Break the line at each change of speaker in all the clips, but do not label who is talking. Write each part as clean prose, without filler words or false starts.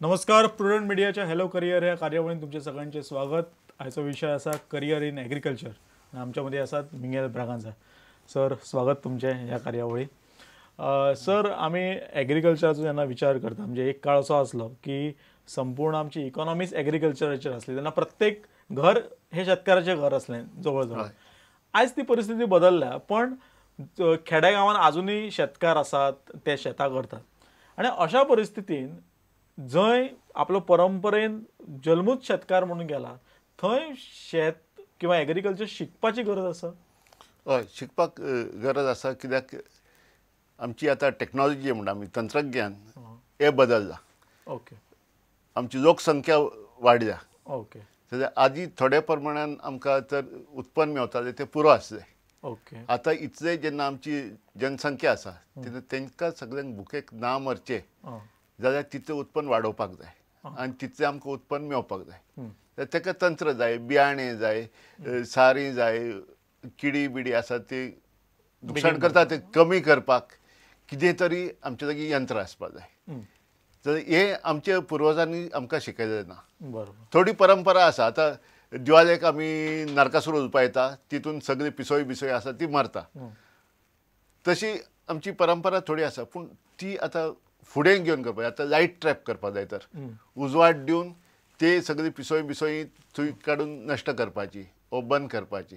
नमस्कार. प्रुडंट मीडियाच्या hello career ह्या कार्यावळीन तुमचे सगळ्यांचे स्वागत. आयचो विषय असा करियर इन एग्रीकल्चर आणि आमच्यामध्ये आसात मिंगेल ब्रागांझा सर. स्वागत तुमचे ह्या कार्यावळी. सर, आम्ही एग्रीकल्चरचो जेन्ना विचार करता म्हणजे एक काळ असो आसलो की संपूर्ण आमची इकॉनॉमीच एग्रीकल्चराचेर आसली. तेन्ना प्रत्येक घर हे शेतकाराचें घर असलें जवळ जवळ. आयज ती परिस्थिती बदलल्या, पण खेडेगांवांत अजूनही शेतकार आसात, ते शेतां करतात. आणि अशा परिस्थितीन जंय आपलो परंपरेन जल्मूच शेतकार म्हणून गेला, थंय शेत किंवा एग्रीकल्चर शिकपाची गरज आसा.
हय, शिकपाक गरज आसा. कित्याक आमची आतां टॅक्नॉलॉजी म्हणटा आमी तंत्रज्ञान हें बदललां.
ओके
आमची लोकसंख्या वाडल्या.
ओके
जाल्यार आदीं थोड्या प्रमाणान आमकां तर उत्पन्न मेवतालें तें पुरो आसलें.
ओके
आतां इतले जेन्ना आमची जनसंख्या आसा तेन्ना तांकां सगळ्यांक भुकेक ना मरचें जाल्यार तितलें उत्पन्न वाडोवपाक जाय आनी तितलें आमकां उत्पन्न मेवपाक जाय. जाल्यार ताका तंत्र जाय, बियाणें जाय, सारी जाय, किडी बिडी आसा ती नुकसाण करता ते कमी करपाक कितें तरी आमचे लागीं यंत्र आसपाक जाय. जाल्यार हें आमच्या पुर्वजांनी आमकां शिकयलें ना.
बरोबर.
थोडी परंपरा आसा. आतां दिवाळेक आमी नरकासूर उजपाय येता, तितून सगळी पिसोय बिसोय आसा ती मारता. तशी आमची परंपरा थोडी आसा, पूण ती आतां फुडें घेवन करपाक. आतां लायट ट्रॅप करपाक जाय. तर उजवाड दिवन ते सगळी पिसोय बिसोय थंय काडून नश्ट करपाची वो बंद करपाची.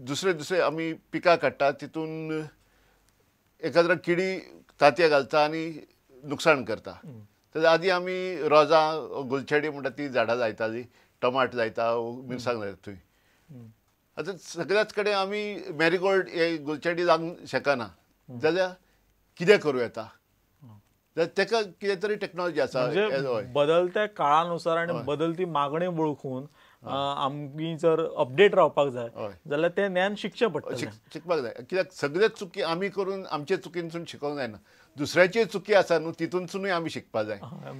दुसरे आमी पिकां काडटा तितून एखाद्र किडी तांतयां घालता आनी नुकसाण करता. जाल्यार आदीं आमी रोजां, गुलछेडी म्हणटा ती झाडां लायतालीं, टमाट लायता, मिरसांग लायता थंय. आतां सगळ्याच कडेन आमी मॅरीगोल्ड हे गुलछेडी लावंक शकना. जाल्यार कितें करूं येता? जाल्यार ताका कितें तरी टॅक्नॉलॉजी आसा.
म्हणजे बदलत्या काळानुसार आणि बदलती मागणी वळखून आमी जर अपडेट रावपाक जाय जाल्यार ते ज्ञान शिकचें पडटलें.
शिकपाक जाय. कित्याक सगळेच चुकी आमी करून आमचे चुकींसून शिकोवंक जायना. दुसऱ्याची चुकी आसा न्हू, तितूनसूनय आमी शिकपाक जाय.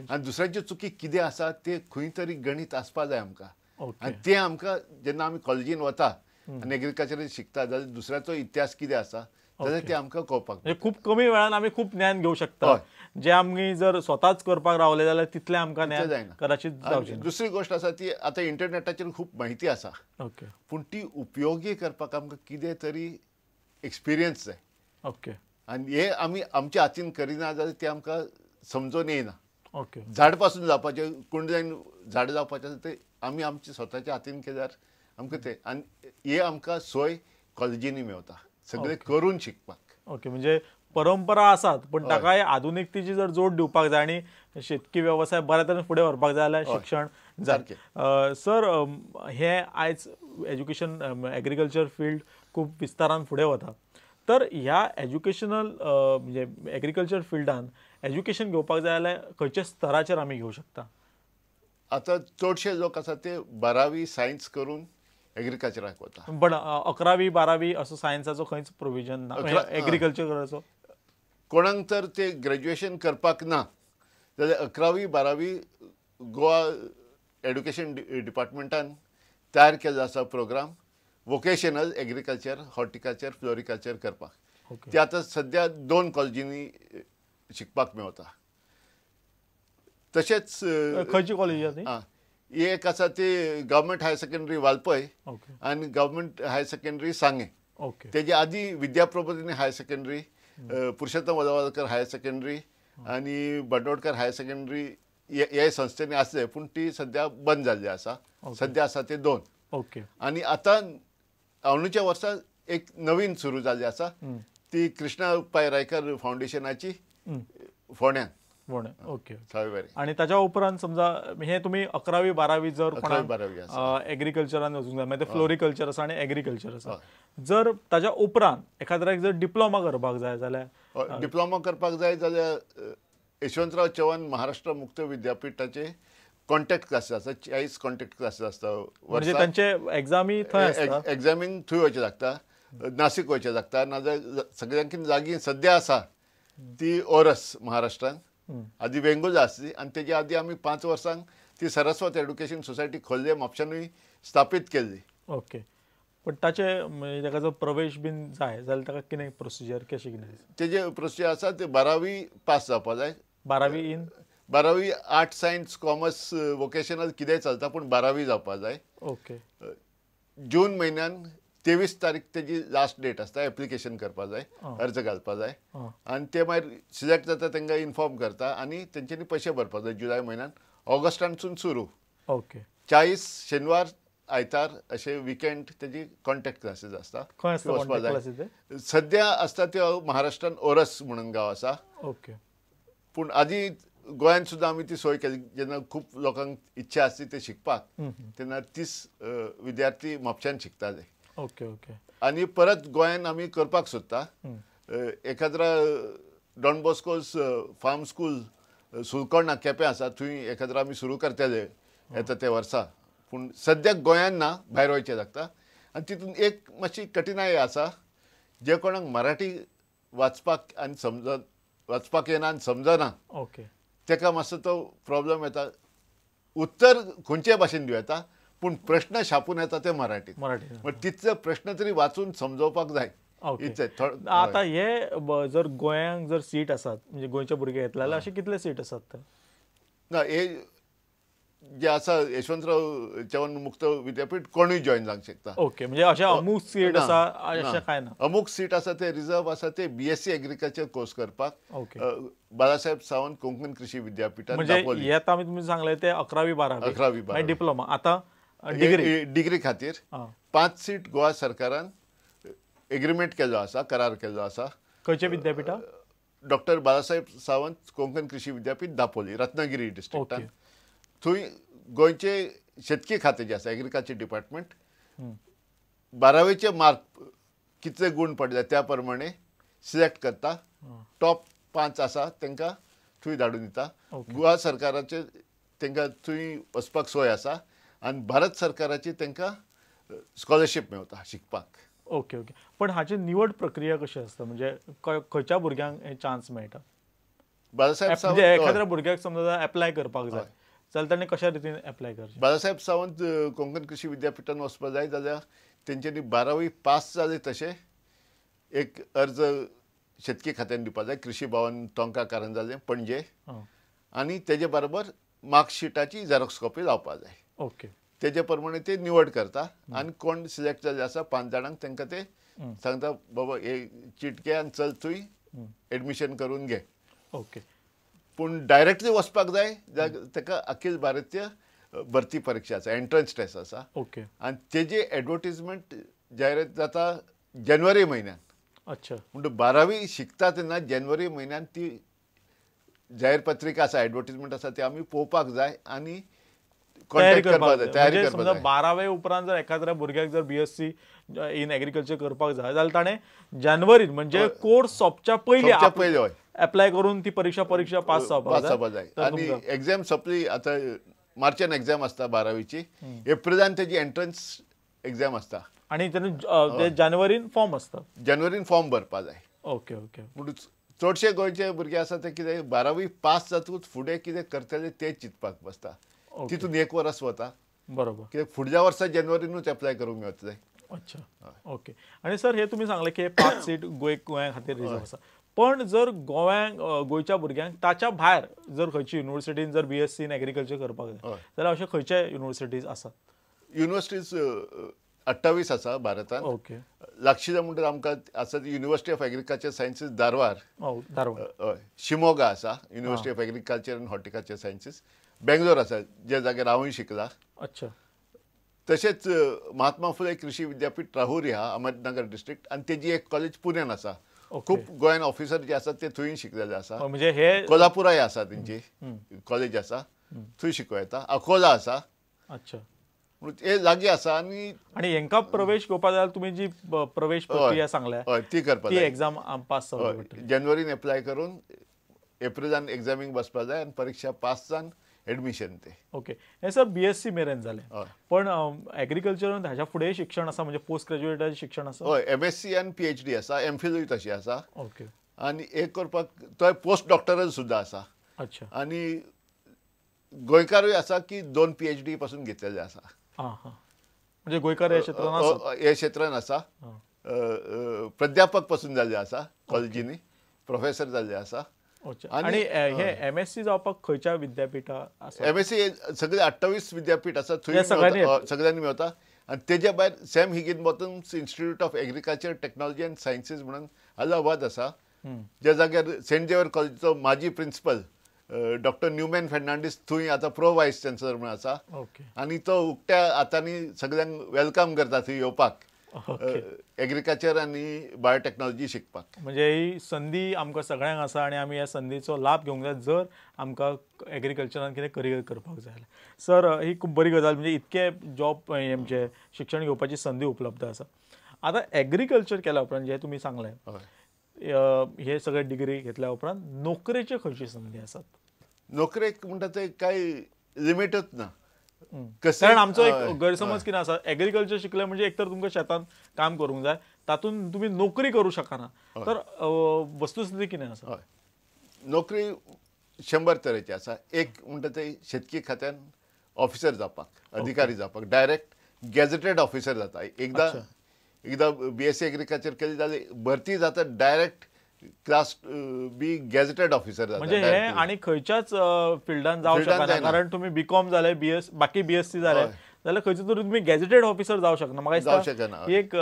आनी दुसऱ्याची चुकी कितें आसा ते खंय तरी गणीत आसपाक जाय आमकां. आनी तें आमकां जेन्ना आमी कॉलेजीन वता आनी एग्रीकल्चरीन शिकता जाल्यार दुसऱ्याचो इतिहास कितें आसा जाल्यार ते आमकां कळपाक जाय.
खूब कमी वेळान आमी खूब ज्ञान घेवंक शकता. जे आमी जर स्वताच करपाक रावले जाल्यार तितलें आमकां ज्ञान
जायना.
कदाचित जावचें ना.
दुसरी गोश्ट आसा ती आतां इंटरनॅटाचेर खूब म्हायती आसा.
ओके
पूण ती उपयोगी करपाक आमकां कितें तरी एक्सपिरियन्स जाय.
ओके
आनी हे आमी आमच्या हातीन करिना जाल्यार ते आमकां समजून येना.
ओके
झाड पासून जावपाचें, कुंडल्यान झाड जावपाचें ते आमी आमच्या स्वताच्या हातीन केल्यार आमकां तें. आनी हे आमकां सोय कॉलेजींनी मेवता सगळें करून शिकपाक.
ओके म्हणजे परंपरा आसात, पण ताकाय आधुनिकतेची जर जोड दिवपाक जाय आनी शेतकी वेवसाय बऱ्या तरेन फुडें व्हरपाक जाय जाल्यार शिक्षण जाय. सर, हे आयज एज्युकेशन एग्रीकल्चर फील्ड खूब विस्तारान फुडें वता. तर ह्या एज्युकेशनल म्हणजे एग्रीकल्चर फिल्डान एज्युकेशन घेवपाक जाय जाल्यार खंयच्या स्तराचेर आमी घेवंक शकता?
आतां चडशे लोक आसा ते 12वी सायन्स करून एग्रीकल्चराक वता.
पण 11वी 12वी असो सायन्साचो खंयच प्रोविजन ना एग्रीकल्चराचो?
कोणाक तर ते ग्रॅज्युएशन करपाक ना जाल्यार 11वी 12वी गोवा एड्युकेशन डिपार्टमेंटान तयार केल्लो आसा program vocational agriculture, horticulture, floriculture करपाक. ते आतां सद्या 2 कॉलेजींनी शिकपाक मेवता. तशेंच
खंयची कॉलेज आसा ती?
एक आसा ती गव्हर्मेंट हायर सेकंडरी वालपय आनी गव्हर्मेंट हायर सेकंडरी सांगे. तेजे आदीं Vidyaprabodhini higher secondary, Purushottam Vadvalkar higher secondary आनी बंडोडकर हायर सेकंडरी हे संस्थेनी आसले, पूण ती सद्या बंद जाल्ली आसा. सद्या आसा ते 2. आनी आतां अंदूच्या वर्सा एक नवीन सुरू जाल्ली आसा ती कृष्णा पै रायकर फावंडेशनाची फोंड्यान.
ओके.
सावयवेरें.
आनी ताच्या उपरांत समजा हे तुमी 11वी 12वी जर एग्रीकल्चरान वचूंक जाय मागीर फ्लोरिकल्चर आसा आनी एग्रीकल्चर आसा. जर ताच्या उपरांत एखाद्याक जर डिप्लोमा करपाक जाय जाल्यार?
डिप्लोमा करपाक जाय जाल्यार यशवंतराव चव्हाण महाराष्ट्र मुक्त विद्यापीठाचे कॉन्टॅक्ट क्लासीस आसा. 40 कॉन्टॅक्ट क्लासीस आसता.
म्हणजे तांचे एग्जामी थंय आसता?
एग्जामीक थंय वचचें लागता, नाशिक वचचें लागता. नाजाल्यार सगळ्यांकीन लागीं सद्या आसा ती ओरस महाराष्ट्रान. आदीं वेंगुर्ला आसली आनी तेजे आदीं आमी 5 वर्सांक ती सरस्वत एड्युकेशन सोसायटी खोल्ले म्हापशानूय स्थापीत केल्ली.
ओके. पण ताचे ताका जर प्रवेश बीन जाय जाल्यार ताका कितें प्रोसिजर कशें कितें?
तेजे प्रोसिजर आसा ते 12वी पास जावपाक जाय.
12वी इन
12वी आर्ट सायन्स कॉमर्स वोकेशनल कितेंय चलता पूण 12वी जावपा जाय.
ओके.
जून म्हयन्यान 23 तारीख तेजी लास्ट डेट आसता एप्लिकेशन करपा जाय, अर्ज घालपा जाय. आनी ते मागीर सिलेक्ट जाता तांकां इन्फॉर्म करता आनी तेंच्यांनी पयशे भरपा जाय जुलय म्हयन्यान. ऑगस्टानसून सुरू.
ओके.
40 शेनवार आयतार अशे विकेंड तेजी कॉन्टॅक्ट क्लासीस आसता.
खंय आसता
वचपा
contact
जाय.
classes ते?
सद्या आसता त्यो महाराष्ट्रान ओरस म्हणून गांव आसा.
ओके.
पूण आदी गोंयांत सुद्दां आमी ती सोय केली. जेन्ना खूब लोकांक इच्छा आसली ते शिकपाक तेन्ना 30 विद्यार्थी म्हापश्यान शिकताले.
ओके. ओके.
आनी परत गोंयांत आमी करपाक सोदता. एखाद्रा डॉन बॉस्कोस फार्म स्कूल सुलकोणा केपें आसा, थंय एखाद्रा आमी सुरू करतले येता त्या वर्सा. पूण सद्याक गोंयांत ना, भायर वयचें लागता. आनी तितून एक मातशी कठिनाय आसा, जे कोणाक मराठी वाचपाक येना आनी समजना
ओके.
ताका मातसो तो प्रॉब्लेम येता. उत्तर खंयचे भाशेन दिवं येता पूण प्रश्न छापून येता ते मराठींत.
मराठी.
तितले प्रश्न तरी वाचून समजोवपाक जाय.
ओके.
इतलें.
आता हे जर गोंयांक जर सीट आसात म्हणजे गोंयचे भुरगे येतले जाल्यार अशे कितले सीट आसात ते?
ना, हे जे आसा यशवंतराव चव्हाण मुक्त विद्यापीठ कोणूय जॉईन जावंक शकता.
ओके. म्हणजे अशे अमूक सीट आसा अशें काय ना?
अमूक सीट आसा ते रिजर्व आसा ते BSc एग्रीकल्चर कोर्स करपाक.
ओके.
बाळासाहेब सावंत कोंकण कृषी विद्यापीठांत
म्हणजे
दापोली.
येता आमी तुमी सांगले ते 11वी 12वी
11वी 12वी
डिप्लोमा. आता डिग्री
डिग्री खातीर 5 सीट गोवा सरकारान एग्रीमेंट केल्लो आसा, करार केल्लो आसा.
खंयचे विद्यापीठा?
डॉक्टर बाळासाहेब सावंत कोंकण कृषी विद्यापीठ दापोली, रत्नागिरी डिस्ट्रिक्टान. थंय गोंयचे शेतकी खातें जें आसा एग्रीकल्चर डिपार्टमेंट 12वीचे मार्क कितले गूण पडले त्या प्रमाणे सिलेक्ट करता. टॉप 5 आसा तांकां थंय धाडून दिता. गोवा सरकाराचे तांकां थंय वचपाक सोय आसा आनी भारत सरकाराची तांकां स्कॉलरशीप मेळटा शिकपाक.
ओके. ओके. पण हाची निवड प्रक्रिया कशी आसता? म्हणजे खंयच्या भुरग्यांक हे चान्स मेळटा?
बाळासाहेब
म्हणजे
सावंत
एखाद्या भुरग्याक समजा एप्लाय करपाक जाय जाल्यार ताणें कशा रितीन एप्लाय करचें?
बाळासाहेब सावंत कोंकण कृषी विद्यापीठान वचपा जाय जाल्यार तेंच्यांनी 12वी पास जाले तशें एक अर्ज शेतकी खात्यान दिवपा जाय. कृषी भवन टोंका कारंजाले पणजे. आनी तेजे बरोबर मार्कशिटाची झेरॉक्स कॉपी लावपा जाय.
ओके.
तेजे प्रमाणे ते निवड करता आनी कोण सिलेक्ट जाल्ले आसा 5 जाणांक तांकां ते सांगता बाबा हे चीट घे आनी चल थंय एडमिशन करून घे.
ओके.
पूण डायरेक्टली वचपाक जाय जाल्यार ताका अखिल भारतीय भरती परीक्षा आसा, एंट्रन्स टेस्ट आसा.
ओके.
आनी तेजी एडवर्टिजमेंट जायरात जाता जानेवारी म्हयन्यान.
अच्छा.
म्हणजे 12वी शिकता तेन्ना जानेवारी म्हयन्यान ती जाहीर पत्रिका आसा, एडवर्टिजमेंट आसा ती आमी पळोवपाक जाय आनी कॉन्टॅक्ट करपाक जाय, तयारी करपाक जाय.
12वे उपरांत जर एखाद्या भुरग्याक जर BSc इन एग्रीकल्चर करपाक जाय जाल्यार ताणें जानेवारीत म्हणजे कोर्स सोंपच्या पयलीं
हय
एप्लाय करून ती परीक्षा पास जावपाक
जाय. आनी एग्जाम सोंपली आतां मार्चान एग्जाम आसता 12वीची. एप्रिलान तेजी एंट्रन्स एग्जाम आसता
आनी तेन्ना जानेवारीन फॉर्म आसता.
जानेवारीन फॉर्म भरपा जाय.
ओके. ओके.
म्हणून चडशे गोंयचे भुरगे आसा ते कितें 12वी पास जातकूच फुडें कितें करतले तें चिंतपाक बसता. तितून 1 वर्स वता.
बरोबर.
कित्याक फुडल्या वर्सा जानेवारीनूच एप्लाय करूंक मेळटलें.
अच्छा. ओके. आनी सर हे तुमी सांगले की 5 सीट गोंया खातीर रिजर्व आसा. पण जर गोंयच्या भुरग्यांक ताच्या भायर जर खंयची युनिव्हर्सिटीन जर BSc इन एग्रीकल्चर करपाक जाय जाल्यार अशे खंयचे युनिव्हर्सिटीज आसात?
युनिव्हर्सिटीज 28 आसा भारतांत.
ओके.
लागशिल्ले म्हणटा आमकां आसा ती university of agriculture sciences Dharwar.
Dharwar.
Shimoga आसा university of agriculture and horticulture sciences. Bangalore आसा जे जाग्यार हांवूय शिकला.
अच्छा.
तशेंच महात्मा फुले कृषी विद्यापीठ राहुरी आहा अहमदनगर डिस्ट्रिक्ट आनी तेजी एक कॉलेज पुण्यान आसा. खूब गोंयान ऑफिसर जे आसात ते थंय शिकलेले आसा.
म्हणजे हे
कोल्हापुराय आसा तेंची कॉलेज आसा, थंय शिकूं येता. अकोला आसा.
अच्छा.
म्हणून हे लागीं आसा आनी
हांकां प्रवेश घेवपाक जाल्यार तुमी जी प्रवेश प्रक्रिया सांगल्या
हय ती करपाक
ती
जाय.
एग्जाम पास जावपाक पडटली.
जानेवारीन एप्लाय करून एप्रिलान एग्जामीक बसपाक जाय आनी परीक्षा पास जावन एडमिशन ते.
ओके. हे सर BSc मेरेन जालें. पण एग्रीकल्चरान हाच्या फुडें शिक्षण आसा म्हणजे पोस्ट ग्रॅज्युएटाचें शिक्षण आसा?
हय MSc आनी PhD आसा. MPhilूय तशी आसा.
ओके.
आनी एक करपाक तो पोस्ट डॉक्टरल सुद्दां आसा.
अच्छा.
आनी गोंयकारूय आसा की 2 PhD पासून घेतलेले आसा.
म्हणजे गोंयकार ह्या क्षेत्रांत आसा?
हे क्षेत्रांत आसा. प्राध्यापक पासून जाल्ले आसा कॉलेजींनी, प्रोफेसर जाल्ले आसा.
अच्छा. आणि हे MSc जावपाक खंयच्या विद्यापीठा आसा?
MSc सगळे 28 विद्यापीठ आसा
हे सगळ्यांनी
सगळ्यांनी मेळता. आणि तेच्या भायर Sam Higginbottom's institute of agriculture technology and sciences म्हणून अलाहाबाद आसा. ज्या जाग्यार सेंट झेवियर कॉलेजीचो माजी प्रिन्सिपल डॉक्टर न्यूमॅन फेर्नांडीस थंय आतां प्रो वायस चान्सलर म्हणून आसा.
ओके.
आणि तो उक्त्या हातांनी सगळ्यांक वेलकम करता थंय येवपाक एग्रीकल्चर आणि बायोटेक्नॉलॉजी शिकपाक.
म्हणजे ही संदी आमकां सगळ्यांक आसा आणि आमी ह्या संदीचो लाभ घेवंक जाय जर आमकां एग्रीकल्चरान कितें करियर करपाक जाय जाल्यार. सर ही खूब बरी गजाल, म्हणजे इतके जॉब म्हणजे शिक्षण घेवपाची संदी उपलब्ध आसा. आतां एग्रीकल्चर केल्या उपरांत जे तुमी सांगलें हे सगळे डिग्री घेतल्या उपरांत नोकरेच्यो खंयची संदी आसात?
नोकरेक म्हणटा ते कांय लिमिटच ना.
कारण आमचो एक गैरसमज कितें आसा, एग्रीकल्चर शिकले म्हणजे एकतर तुमकां शेतान काम करूंक जाय, तातूंत तुमी नोकरी करूं शकना. तर वस्तुस्थिती कितें आसा?
नोकरी 100 तरेची आसा. एक म्हणटा ते शेतकी खात्यान ऑफिसर जावपाक, अधिकारी जावपाक, डायरेक्ट गॅझेटेड ऑफिसर जाता. एकदा BSc एग्रीकल्चर केली जाल्यार भरती जाता डायरेक्ट क्लास बी गॅझेटेड ऑफिसर जाता.
म्हणजे हे आणि खंयच्याच फिल्डान जावं शकना, कारण तुम्ही BCom जाले, बाकी BSc जाले जाल्यार खंयचो तरी तुम्ही गॅझेटेड ऑफिसर जावं शकना. म्हाका दिसता ही एक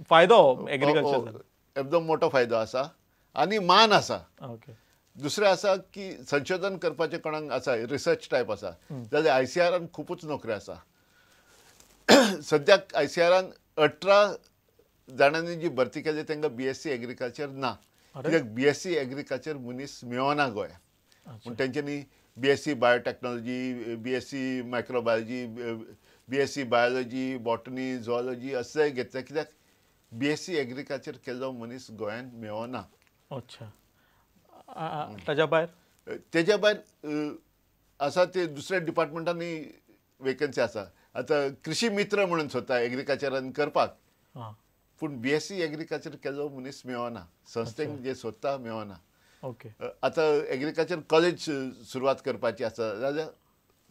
फायदो एग्रीकल्चर
एकदम मोठो फायदो आसा आणि मान आसा.
ओके.
दुसरें आसा की संशोधन करपाचें कोणाक आसा, रिसर्च टायप आसा जाल्यार ICARान खूपच नोकऱ्यो आसा. सद्याक ICARान 18 जाणांनी जी भरती केली तांकां BSc एग्रीकल्चर ना. कित्याक BSc एग्रीकल्चर मनीस मेळना गोंयांत. पूण तेंच्यांनी BSc biotechnology, BSc microbiology, BSc biology, botany, zoology अशें घेतले. कित्याक BSc एग्रीकल्चर केल्लो मनीस गोंयांत मेळना.
अच्छा. ताच्या
भायर आसा ते दुसऱ्या डिपार्टमेंटांनी वेकन्सी आसा. आतां कृषी मित्र म्हणून सोदता एग्रीकल्चरान करपाक, पूण BSc एग्रीकल्चर केल्लो मनीस मेळना. संस्थेक जे सोदता मेळना.
ओके.
आतां एग्रीकल्चर कॉलेज सुरवात करपाची आसा जाल्यार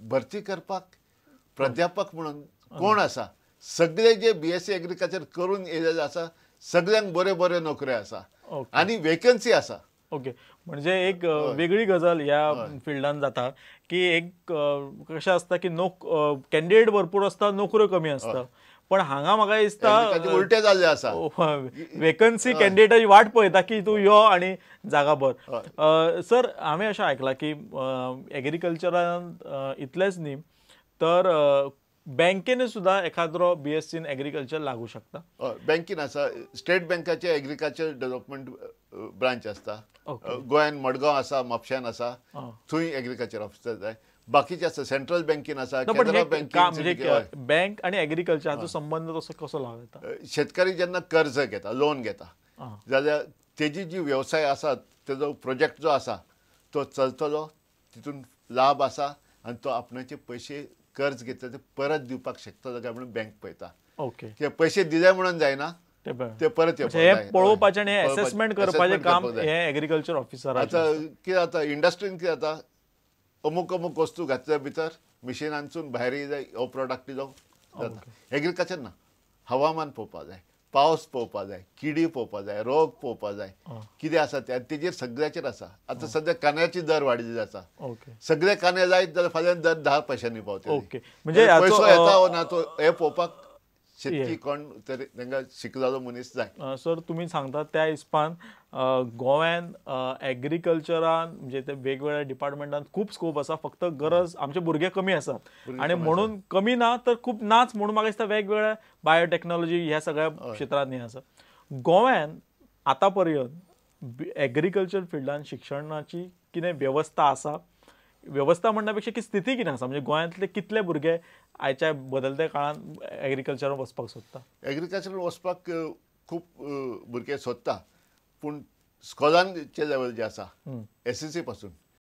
भरती करपाक प्राध्यापक म्हणून कोण आसा? सगळे जे BSc एग्रीकल्चर करून येयलेले आसा सगळ्यांक बऱ्यो नोकऱ्यो आसा आनी वेकन्सी आसा.
ओके. म्हणजे एक वेगळी गजाल ह्या फिल्डान जाता की एक कशें आसता की कॅन्डिडेट भरपूर आसता, नोकऱ्यो कमी आसता. पण हांगा म्हाका दिसता
उलटें जाल्लें आसा.
वेकन्सी कॅन्डिडेटाची वाट पळयता की तूं यो आणि जागा भर. सर हांवें अशें आयकलां की एग्रीकल्चरान इतलेंच न्ही तर बँकेन सुद्दां एखादो BSc एग्रीकल्चर लागू शकता.
बँकेन आसा. स्टेट बँकाचे एग्रीकल्चर डेव्हलपमेंट ब्रांच आसता. गोंयान मडगांव आसा, म्हापश्यान आसा. थंय एग्रीकल्चर ऑफिसर जाय. बाकीचे आसा सेंट्रल बँकेन आसा, कॅनरा बँकेन.
बँक आणि एग्रीकल्चर हाचो संबंध कसो लावता?
शेतकरी जेन्ना कर्ज घेता, लोन घेता जाल्यार तेजी जी व्यवसाय आसा, तेजो प्रोजेक्ट जो आसा तो चलतलो, तितून लाभ आसा आनी तो आपणाचे पयशे कर्ज घेतले ते परत दिवपाक शकता काय म्हणून बँक पळयता.
ओके.
कित्याक पयशे दिले म्हणून जायना, ते परत
हे पळोवपाचें आनी असेसमेंट करपाचें काम हे एग्रीकल्चर ऑफिसर.
आतां कितें जाता इंडस्ट्रीन, कितें जाता अमूक वस्तू घातल्या भितर मिशिनांसून भायर येयले हो प्रोडक्ट इलो जाता. एग्रीकल्चर ना. हवामान पळोवपाक जाय, पावस पळोवपाक जाय, किडी पळोवपाक जाय, रोग पळोवपाक जाय, कितें आसा ते तेजेर सगळ्याचेर आसा. आतां सद्या कांद्याची दर वाडिल्ली आसा. सगळे कांदे जायत जाल्यार फाल्यां दर 10 पैशांनी पावतले.
ओके. म्हणजे
पयसो येता वो ना तो हे पळोवपाक शेतकी कोण तरी तांकां शिकलेलो मनीस जाय.
सर तुमी सांगतात त्या हिसपान गोव्यान एग्रीकल्चरान म्हणजे ते वेगवेगळ्या डिपार्टमेंटान खूब स्कोप आसा. फक्त गरज आमचे भुरगे कमी आसात आणि म्हणून कमी ना तर खूब नाच म्हणून म्हाका दिसता वेगवेगळ्या बायोटेक्नॉलॉजी ह्या सगळ्या क्षेत्रांनी आसा. गोव्यान आतां पर्यंत एग्रीकल्चर फिल्डान शिक्षणाची कितें वेवस्था आसा? वेवस्था म्हणण्या पेक्षा की स्थिती कितें आसा? म्हणजे गोंयांतले कितले भुरगे आयच्या बदलत्या काळान एग्रीकल्चरान वचपाक सोदता?
एग्रीकल्चरान वचपाक खूब भुरगे सोदता, पूण स्कॉलांचे लेवल जे आसा SSC पासून